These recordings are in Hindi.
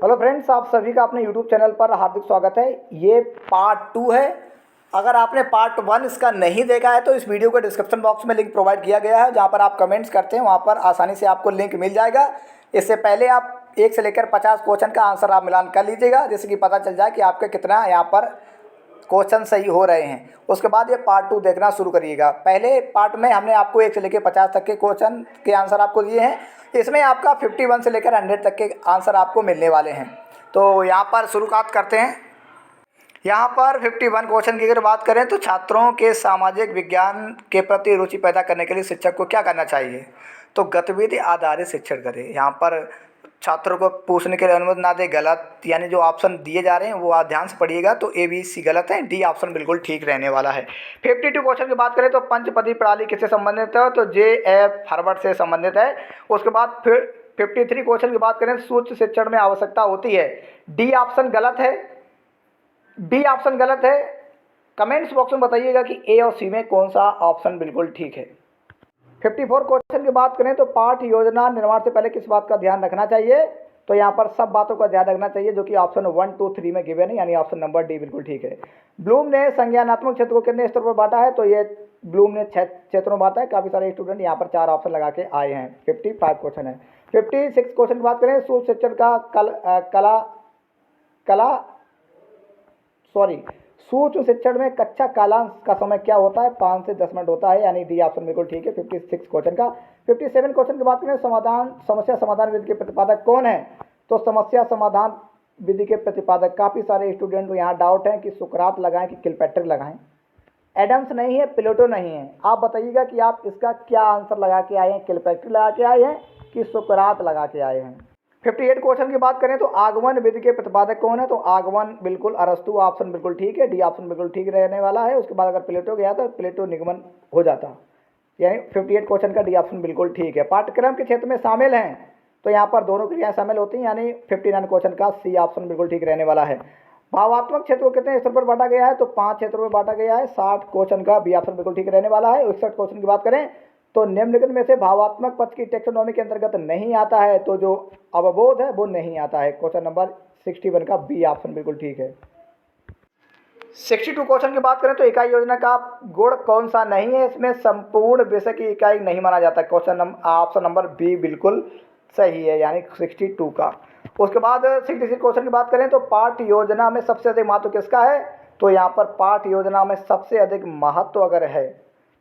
हेलो फ्रेंड्स, आप सभी का अपने यूट्यूब चैनल पर हार्दिक स्वागत है। ये पार्ट 2 है। अगर आपने पार्ट 1 इसका नहीं देखा है तो इस वीडियो के डिस्क्रिप्शन बॉक्स में लिंक प्रोवाइड किया गया है, जहाँ पर आप कमेंट्स करते हैं वहाँ पर आसानी से आपको लिंक मिल जाएगा। इससे पहले आप 1 से लेकर 50 क्वेश्चन का आंसर आप मिलान कर लीजिएगा, जिससे कि पता चल जाए कि आपके कितना यहाँ पर क्वेश्चन सही हो रहे हैं। उसके बाद ये पार्ट 2 देखना शुरू करिएगा। पहले पार्ट में हमने आपको 1 से लेकर 50 तक के क्वेश्चन के आंसर आपको दिए हैं। इसमें आपका 51 से लेकर 100 तक के आंसर आपको मिलने वाले हैं। तो यहाँ पर शुरुआत करते हैं। यहाँ पर 51 क्वेश्चन की अगर बात करें तो छात्रों के सामाजिक विज्ञान के प्रति रुचि पैदा करने के लिए शिक्षक को क्या करना चाहिए? तो गतिविधि आधारित शिक्षण करें। यहाँ पर छात्रों को पूछने के लिए अनुमति ना दे, गलत, यानी जो ऑप्शन दिए जा रहे हैं वो आप ध्यान से पढ़िएगा। तो ए बी सी गलत है, डी ऑप्शन बिल्कुल ठीक रहने वाला है। 52 क्वेश्चन की बात करें तो पंचपदी प्रणाली किससे संबंधित है? तो जे एफ हर्बर्ट से संबंधित है। उसके बाद फिर 53 क्वेश्चन की बात करें सूक्ष्म शिक्षण में आवश्यकता होती है। डी ऑप्शन गलत है, डी ऑप्शन गलत है। कमेंट्स बॉक्स में बताइएगा कि ए और सी में कौन सा ऑप्शन बिल्कुल ठीक है। 54 क्वेश्चन की बात करें तो पाठ योजना निर्माण से पहले किस बात का ध्यान रखना चाहिए? तो यहाँ पर सब बातों का ध्यान रखना चाहिए जो कि ऑप्शन 1, 2, 3 में गिवन है, यानी ऑप्शन नंबर डी बिल्कुल ठीक है। ब्लूम ने संज्ञानात्मक क्षेत्र को कितने स्तर पर बांटा है? तो ये ब्लूम ने 6 क्षेत्रों में बांटा है। काफ़ी सारे स्टूडेंट यहाँ पर 4 ऑप्शन लगा के आए हैं। 55 क्वेश्चन है। 56 क्वेश्चन की बात करें सूक्ष्म शिक्षण का सूक्ष्म शिक्षण में कक्षा कालांश का समय क्या होता है? 5 से 10 मिनट होता है, यानी डी ऑप्शन बिल्कुल ठीक है 56 क्वेश्चन का। 57 क्वेश्चन की बात करें समस्या समाधान विधि के प्रतिपादक कौन है? तो समस्या समाधान विधि के प्रतिपादक काफ़ी सारे स्टूडेंट को यहाँ डाउट है कि सुकरात लगाएं कि किलपैट्रिक लगाएं। एडम्स नहीं है, प्लेटो नहीं है। आप बताइएगा कि आप इसका क्या आंसर लगा के आए हैं, किलपैट्रिक लगा के आए हैं कि सुकरात लगा के आए हैं। 58 क्वेश्चन की बात करें तो आगमन विधि के प्रतिपादक कौन है? तो आगमन बिल्कुल अरस्तु ऑप्शन बिल्कुल ठीक है, डी ऑप्शन बिल्कुल ठीक रहने वाला है। उसके बाद अगर प्लेटो गया तो प्लेटो निगमन हो जाता, यानी 58 क्वेश्चन का डी ऑप्शन बिल्कुल ठीक है। पाठ्यक्रम के क्षेत्र में शामिल हैं तो यहाँ पर दोनों क्रियाएं शामिल होती हैं, यानी 59 क्वेश्चन का सी ऑप्शन बिल्कुल ठीक रहने वाला है। भावात्मक क्षेत्र को कितने स्तर पर बांटा गया है? तो 5 क्षेत्रों में बांटा गया है। 60 क्वेश्चन का बी ऑप्शन बिल्कुल ठीक रहने वाला है। 61 क्वेश्चन की बात करें तो निम्नलिखित में से भावात्मक पक्ष की टेक्सोनॉमी के अंतर्गत नहीं आता है, तो जो अवबोध है वो नहीं आता है। क्वेश्चन नंबर 61 का बी ऑप्शन बिल्कुल ठीक है। 62 क्वेश्चन की बात करें तो इकाई योजना का गुण कौन सा नहीं है? इसमें संपूर्ण विषय की इकाई नहीं माना जाता। क्वेश्चन ऑप्शन नंबर बी बिल्कुल सही है, यानी 62 का। उसके बाद 66 क्वेश्चन की बात करें तो पाठ योजना में सबसे अधिक महत्व किसका है? तो यहाँ पर पाठ योजना में सबसे अधिक महत्व अगर है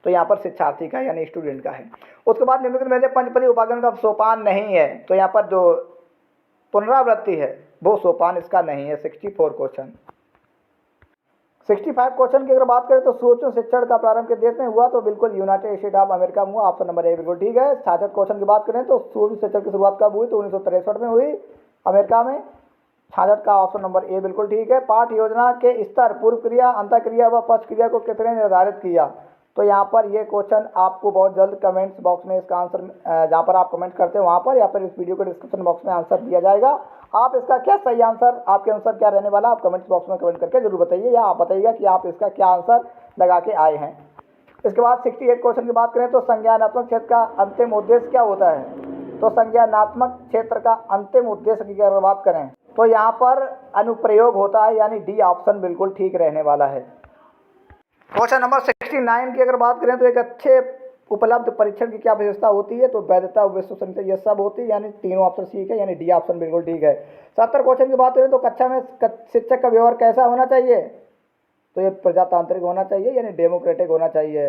तो यहाँ पर शिक्षार्थी का, यानी स्टूडेंट का है। उसके बाद निम्नलिखित में से पंचपदी उपागम का सोपान नहीं है, तो यहाँ पर जो पुनरावृत्ति है वो सोपान इसका नहीं है। 64 क्वेश्चन। 65 क्वेश्चन की अगर बात करें तो सूक्ष्म शिक्षण का प्रारंभ किस देश में हुआ? तो बिल्कुल यूनाइटेड स्टेट ऑफ अमेरिका में हुआ, ऑप्शन नंबर ए बिल्कुल ठीक है। 66 क्वेश्चन की बात करें तो सूक्ष्म शिक्षण की शुरुआत कब हुई? तो 1963 में हुई, अमेरिका में। 66 का ऑप्शन नंबर ए बिल्कुल ठीक है। पाठ योजना के स्तर पूर्व क्रिया, अंत क्रिया व पश्च क्रिया को कितने निर्धारित किया? तो यहाँ पर ये क्वेश्चन आपको बहुत जल्द कमेंट्स बॉक्स में इसका आंसर, जहाँ पर आप कमेंट करते हैं वहाँ पर या फिर इस वीडियो के डिस्क्रिप्शन बॉक्स में आंसर दिया जाएगा। आप इसका क्या सही आंसर आपके अनुसार क्या रहने वाला, आप कमेंट्स बॉक्स में कमेंट करके जरूर बताइए, या आप बताइएगा कि आप इसका क्या आंसर लगा के आए हैं। इसके बाद 68 क्वेश्चन की बात करें तो संज्ञानात्मक क्षेत्र का अंतिम उद्देश्य क्या होता है? तो संज्ञानात्मक क्षेत्र का अंतिम उद्देश्य की अगर बात करें तो यहाँ पर अनुप्रयोग होता है, यानी डी ऑप्शन बिल्कुल ठीक रहने वाला है। क्वेश्चन नंबर 69 की अगर बात करें तो एक अच्छे उपलब्ध परीक्षण की क्या विशेषता होती है? तो वैधता, विश्वसनीयता, ये सब होती है, यानी तीनों ऑप्शन ठीक है, यानी डी ऑप्शन बिल्कुल ठीक है। 70 क्वेश्चन की बात करें तो कक्षा में शिक्षक का व्यवहार कैसा होना चाहिए? तो ये प्रजातांत्रिक होना चाहिए, यानी डेमोक्रेटिक होना चाहिए।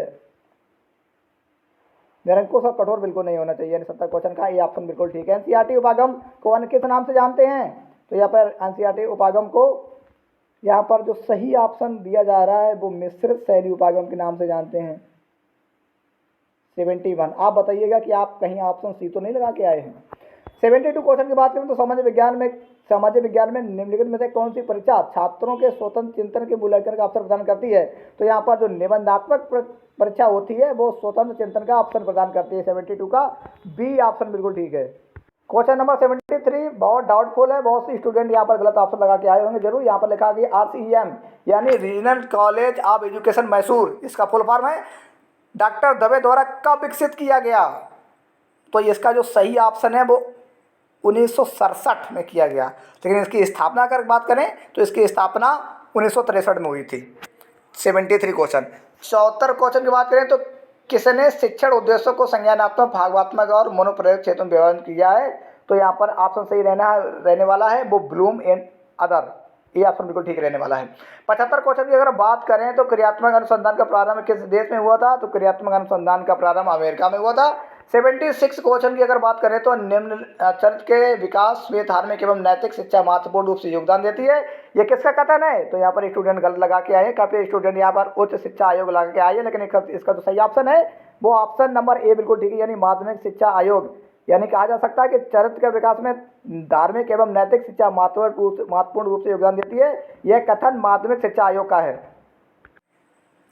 निरंकुश और कठोर बिल्कुल नहीं होना चाहिए, यानी 70 क्वेश्चन का ये ऑप्शन बिल्कुल ठीक है। एनसीईआरटी उपागम को अन्य किस नाम से जानते हैं? तो यहाँ पर एनसीईआरटी उपागम को, यहाँ पर जो सही ऑप्शन दिया जा रहा है वो मिश्रित शैली उपागम के नाम से जानते हैं। 71। आप बताइएगा कि आप कहीं ऑप्शन सी तो नहीं लगा के आए हैं। 72 क्वेश्चन की बात करें तो सामाजिक विज्ञान में निम्नलिखित में से कौन सी परीक्षा छात्रों के स्वतंत्र चिंतन के मूल्यांकन का अवसर प्रदान करती है? तो यहाँ पर जो निबंधात्मक परीक्षा होती है वो स्वतंत्र चिंतन का अवसर प्रदान करती है। 72 का बी ऑप्शन बिल्कुल ठीक है। क्वेश्चन नंबर 73 बहुत डाउटफुल है, बहुत से स्टूडेंट यहाँ पर गलत ऑप्शन लगा के आए होंगे जरूर। यहाँ पर लिखा गया RCEM, यानी regional college of education Mysore, इसका फुल फॉर्म है डॉक्टर दवे द्वारा कब विकसित किया गया? तो इसका जो सही ऑप्शन है वो 1967 में किया गया, लेकिन इसकी स्थापना अगर बात करें तो इसकी स्थापना 1963 में हुई थी। 73 क्वेश्चन। 74 क्वेश्चन की बात करें तो किसने शिक्षण उद्देश्यों को संज्ञानात्मक, भावात्मक और मनोप्रयोग क्षेत्र में व्यवहार किया है? तो यहाँ पर ऑप्शन सही रहने वाला है वो ब्लूम एंड अदर, ये ऑप्शन बिल्कुल ठीक रहने वाला है। 75 क्वेश्चन की अगर बात करें तो क्रियात्मक अनुसंधान का प्रारंभ किस देश में हुआ था? तो क्रियात्मक अनुसंधान का प्रारंभ अमेरिका में हुआ था। 76 क्वेश्चन की अगर बात करें तो निम्न चरित्र के विकास में धार्मिक एवं नैतिक शिक्षा महत्वपूर्ण रूप से योगदान देती है, ये किसका कथन है? तो यहाँ पर स्टूडेंट गलत लगा के आए, काफ़ी स्टूडेंट यहाँ पर उच्च शिक्षा आयोग लगा के आए, लेकिन इसका जो सही ऑप्शन है वो ऑप्शन नंबर ए बिल्कुल ठीक है, यानी माध्यमिक शिक्षा आयोग। यानी कहा जा सकता है कि चरित्र के विकास में धार्मिक एवं नैतिक शिक्षा महत्वपूर्ण रूप से योगदान देती है, यह कथन माध्यमिक शिक्षा आयोग का है।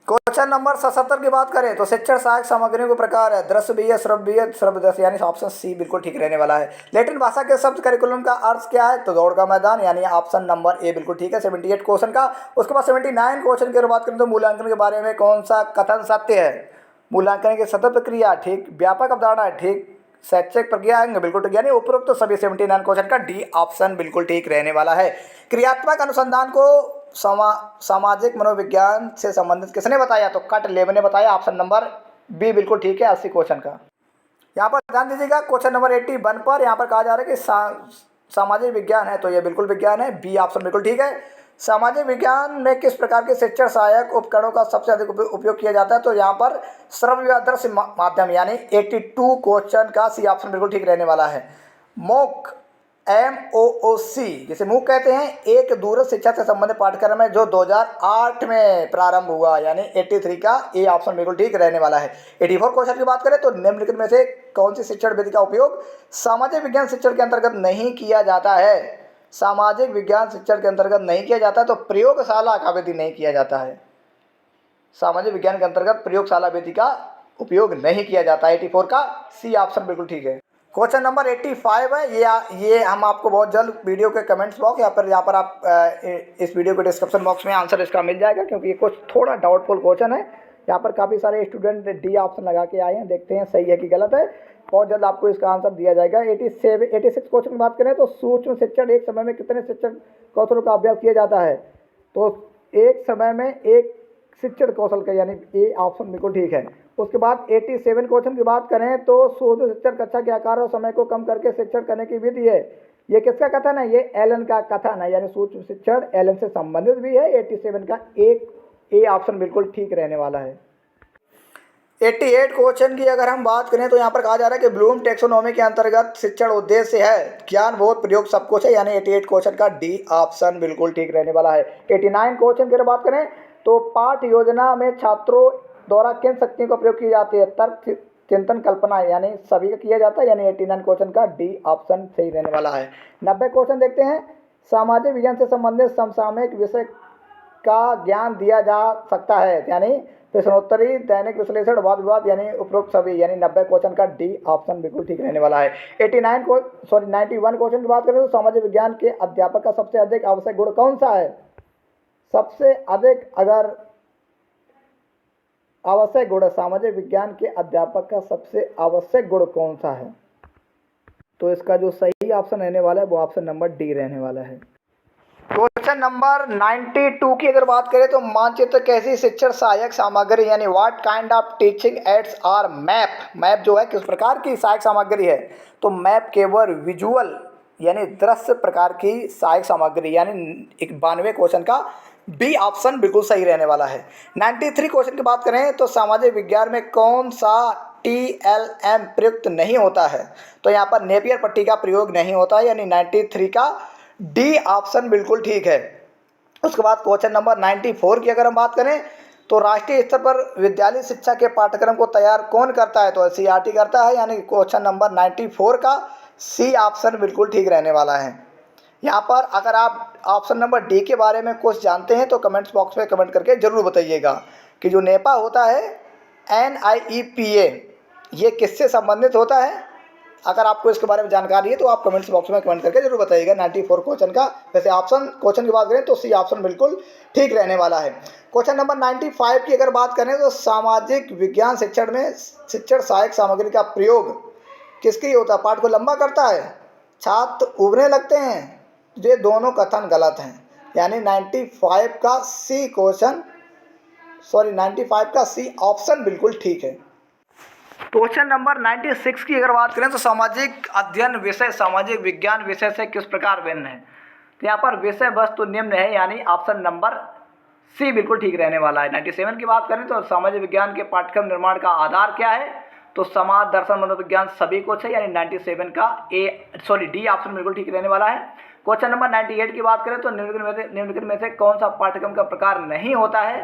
क्वेश्चन नंबर 77 की बात करें तो शिक्षण सहायक सामग्रियों के प्रकार है दृश्यवीय, श्रव्य, श्रव्यदर्शी, यानी ऑप्शन सी बिल्कुल ठीक रहने वाला है। लैटिन भाषा के शब्द करिकुलम का अर्थ क्या है? तो दौड़ का मैदान, यानी ऑप्शन नंबर ए बिल्कुल ठीक है 78 क्वेश्चन का। उसके बाद 79 क्वेश्चन की बात करें तो मूल्यांकन के बारे में कौन सा कथन सत्य है? मूल्यांकन की सतत प्रक्रिया ठीक, व्यापक अवधारणा ठीक, शैक्षिक प्रक्रिया है बिल्कुल ठीक, यानी उपरोक्त तो सभी 79 क्वेश्चन का डी ऑप्शन बिल्कुल ठीक रहने वाला है। क्रियात्मक अनुसंधान को सामाजिक मनोविज्ञान से संबंधित किसने बताया? तो कट लेब ने बताया, ऑप्शन नंबर बी बिल्कुल ठीक है 80 क्वेश्चन का। यहाँ पर ध्यान दीजिएगा क्वेश्चन नंबर 81 पर यहाँ पर कहा जा रहा है कि सामाजिक विज्ञान है, तो ये बिल्कुल विज्ञान है, बी ऑप्शन बिल्कुल ठीक है। सामाजिक विज्ञान में किस प्रकार के शिक्षण सहायक उपकरणों का सबसे अधिक उपयोग किया जाता है? तो यहाँ पर श्रव्य दृश्य माध्यम, यानी 82 क्वेश्चन का सी ऑप्शन बिल्कुल ठीक रहने वाला है। MOOC MOOC जिसे मूक कहते हैं, एक दूरस्थ शिक्षा से संबंधित पाठ्यक्रम है जो 2008 में प्रारंभ हुआ, यानी 83 का ए ऑप्शन बिल्कुल ठीक रहने वाला है। 84 क्वेश्चन की बात करें तो निम्नलिखित में से कौन सी शिक्षण विधि का उपयोग सामाजिक विज्ञान शिक्षण के अंतर्गत नहीं किया जाता है? सामाजिक विज्ञान शिक्षण के अंतर्गत नहीं किया जाता तो प्रयोगशाला का विधि नहीं किया जाता है। सामाजिक विज्ञान के अंतर्गत प्रयोगशाला विधि का उपयोग नहीं किया जाता। 84 का सी ऑप्शन बिल्कुल ठीक है। क्वेश्चन नंबर 85 है, ये हम आपको बहुत जल्द वीडियो के कमेंट्स बॉक्स यहाँ पर आप इस वीडियो के डिस्क्रिप्शन बॉक्स में आंसर इसका मिल जाएगा, क्योंकि ये कुछ थोड़ा डाउटफुल क्वेश्चन है। यहाँ पर काफ़ी सारे स्टूडेंट डी ऑप्शन लगा के आए हैं, देखते हैं सही है कि गलत है। बहुत जल्द आपको इसका आंसर दिया जाएगा। 86 क्वेश्चन की बात करें तो सूक्ष्म शिक्षण एक समय में कितने शिक्षण कौशलों का अभ्यास किया जाता है? तो एक समय में एक शिक्षण कौशल का, यानी ए ऑप्शन बिल्कुल ठीक है। उसके बाद 87 क्वेश्चन की बात करें तो सूक्ष्म शिक्षण कक्षा के आकार और समय को कम करके शिक्षण करने की विधि है, ये किसका कथन है? ये एलन का कथन है, यानी सूक्ष्म शिक्षण एलन से संबंधित भी है। 87 का एक ए ऑप्शन बिल्कुल ठीक रहने वाला है। 88 क्वेश्चन की अगर हम बात करें तो यहाँ पर कहा जा रहा है कि ब्लूम टैक्सोनॉमी के अंतर्गत शिक्षण उद्देश्य है ज्ञान, बोध, प्रयोग सब कुछ है, यानी 88 क्वेश्चन का डी ऑप्शन बिल्कुल ठीक रहने वाला है। 89 क्वेश्चन की अगर बात करें तो पाठ योजना में छात्रों द्वारा किन शक्तियों का प्रयोग की जाती है? तर्क, चिंतन, कल्पना, यानी सभी का किया जाता है, यानी 89 क्वेश्चन का डी ऑप्शन सही रहने वाला है। 90 क्वेश्चन देखते हैं। सामाजिक विज्ञान से संबंधित समसामयिक विषय का ज्ञान दिया जा सकता है, यानी प्रश्नोत्तरी, दैनिक विश्लेषण, वाद विवाद, यानी उपरोक्त सभी, यानी 90 क्वेश्चन का डी ऑप्शन बिल्कुल ठीक रहने वाला है। 91 क्वेश्चन की बात करें तो सामाजिक विज्ञान के अध्यापक का सबसे अधिक आवश्यक गुण कौन सा है? सबसे अधिक अगर आवश्यक गुण, सामाजिक विज्ञान के अध्यापक का सबसे आवश्यक गुण कौन सा है? तो इसका जो सही ऑप्शन रहने वाला है वो ऑप्शन नंबर डी रहने वाला है। क्वेश्चन नंबर 92 की अगर बात करें तो मानचित्र कैसी शिक्षण सहायक सामग्री, यानी what kind of teaching aids are map जो है किस प्रकार की सहायक सामग्री है? तो मैप केवल विजुअल, यानी दृश्य प्रकार की सहायक सामग्री, यानी 92 क्वेश्चन का बी ऑप्शन बिल्कुल सही रहने वाला है। 93 क्वेश्चन की बात करें तो सामाजिक विज्ञान में कौन सा TLM प्रयुक्त नहीं होता है? तो यहाँ पर नेपियर पट्टी का प्रयोग नहीं होता है, यानी 93 का डी ऑप्शन बिल्कुल ठीक है। उसके बाद क्वेश्चन नंबर 94 की अगर हम बात करें तो राष्ट्रीय स्तर पर विद्यालय शिक्षा के पाठ्यक्रम को तैयार कौन करता है? तो CRT करता है, यानी क्वेश्चन नंबर 94 का सी ऑप्शन बिल्कुल ठीक रहने वाला है। यहाँ पर अगर आप ऑप्शन नंबर डी के बारे में कुछ जानते हैं तो कमेंट्स बॉक्स में कमेंट करके ज़रूर बताइएगा कि जो नेपा होता है NIEPA, ये किससे संबंधित होता है? अगर आपको इसके बारे में जानकारी है तो आप कमेंट्स बॉक्स में कमेंट करके जरूर बताइएगा। 94 क्वेश्चन का वैसे क्वेश्चन की बात करें तो सी ऑप्शन बिल्कुल ठीक रहने वाला है। क्वेश्चन नंबर 95 की अगर बात करें तो सामाजिक विज्ञान शिक्षण में शिक्षण सहायक सामग्री का प्रयोग किसके लिए होता है? पाठ को लंबा करता है, छात्र उभरने लगते हैं, ये दोनों कथन गलत हैं। यानी 95 का सी क्वेश्चन 95 का सी ऑप्शन बिल्कुल ठीक है। क्वेश्चन नंबर 96 की अगर बात करें तो सामाजिक अध्ययन विषय सामाजिक विज्ञान विषय से किस प्रकार भिन्न है। तो यहाँ पर विषय वस्तु निम्न है, यानी ऑप्शन नंबर सी बिल्कुल ठीक रहने वाला है। 97 की बात करें तो सामाजिक विज्ञान के पाठ्यक्रम निर्माण का आधार क्या है, तो समाज दर्शन मनोविज्ञान सभी कुछ है, यानी 97 का डी ऑप्शन बिल्कुल ठीक रहने वाला है। क्वेश्चन नंबर 98 की बात करें तो निम्नलिखित में से कौन सा पाठ्यक्रम का प्रकार नहीं होता है।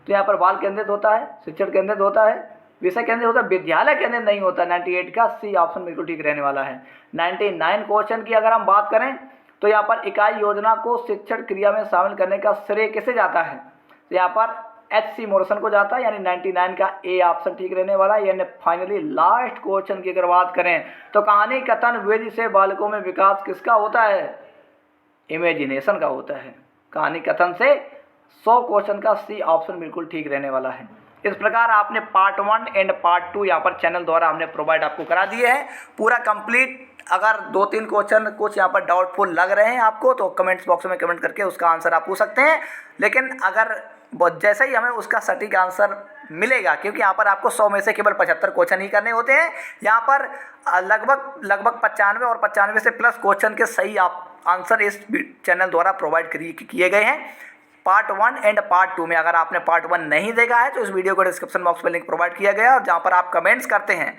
तो यहाँ पर बाल केंद्रित होता है, शिक्षण केंद्रित होता है, विषय केंद्रित होता है, विद्यालय केंद्रित नहीं होता। 98 का सी ऑप्शन बिल्कुल ठीक रहने वाला है। 99 क्वेश्चन की अगर हम बात करें तो यहाँ पर इकाई योजना को शिक्षण क्रिया में शामिल करने का श्रेय किसे जाता है। तो यहाँ पर HC मोरिसन को जाता है, यानी 99 का ए ऑप्शन ठीक रहने वाला है। यानी फाइनली लास्ट क्वेश्चन की अगर बात करें तो कहानी कथन विधि से बालकों में विकास किसका होता है, इमेजिनेशन का होता है। कहानी कथन से 100 क्वेश्चन का सी ऑप्शन बिल्कुल ठीक रहने वाला है। इस प्रकार आपने पार्ट 1 एंड पार्ट 2 यहाँ पर चैनल द्वारा हमने प्रोवाइड आपको करा दिए हैं पूरा कंप्लीट। अगर 2-3 क्वेश्चन कुछ यहाँ पर डाउटफुल लग रहे हैं आपको तो कमेंट्स बॉक्स में कमेंट करके उसका आंसर आप पूछ सकते हैं। लेकिन अगर जैसे ही हमें उसका सटीक आंसर मिलेगा, क्योंकि यहाँ पर आपको 100 में से केवल 75 क्वेश्चन ही करने होते हैं, यहाँ पर लगभग 95 और 95 से प्लस क्वेश्चन के सही आप आंसर इस चैनल द्वारा प्रोवाइड किए गए हैं। पार्ट 1 एंड पार्ट 2 में अगर आपने पार्ट 1 नहीं देखा है तो इस वीडियो को डिस्क्रिप्शन बॉक्स में लिंक प्रोवाइड किया गया है, और जहाँ पर आप कमेंट्स करते हैं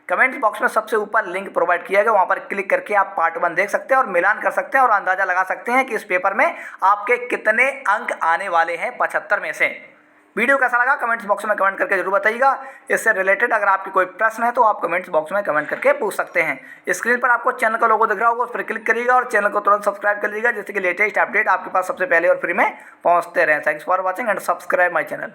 कमेंट्स बॉक्स में सबसे ऊपर लिंक प्रोवाइड किया गया, वहाँ पर क्लिक करके आप पार्ट 1 देख सकते हैं और मिलान कर सकते हैं और अंदाज़ा लगा सकते हैं कि इस पेपर में आपके कितने अंक आने वाले हैं 75 में से। वीडियो कैसा लगा कमेंट्स बॉक्स में कमेंट करके जरूर बताइएगा। इससे रिलेटेड अगर आपकी कोई प्रश्न है तो आप कमेंट्स बॉक्स में कमेंट करके पूछ सकते हैं। स्क्रीन पर आपको चैनल का लोगो दिख रहा होगा, उस पर क्लिक करिएगा और चैनल को तुरंत सब्सक्राइब कर लीजिएगा, जिससे कि लेटेस्ट अपडेट आपके पास सबसे पहले और फ्री में पहुंचते रहें। Thanks for watching and subscribe my channel.